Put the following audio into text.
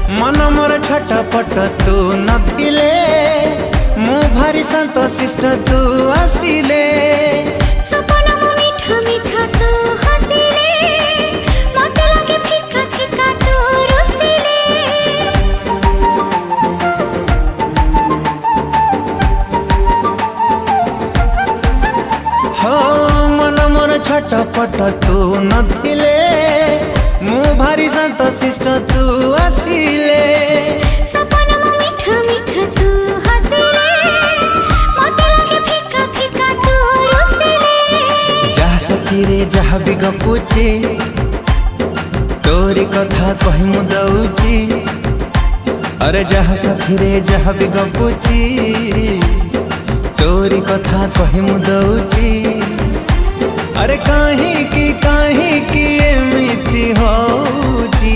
मन मोर छटपट तू नथिले मु भारी शांत शिष्ट तू आसिले सपना मो मीठा मीठा तू हसिले मते लागे फिका फिका तू रुसिले हो मन मोर छटपट तू नथिले मु भारी शांत शिष्ट तू आसिले सपना मो मीठा मीठा तू हसिले मते लागे फिका फिका तू रुसिले जहा सखी रे जहा भी गपुची तोरी कथा कहि मु दउची अरे जहा सखी रे जहा भी गपुची तोरी कथा कहि मु दउची अरे काहे की एमिति होची।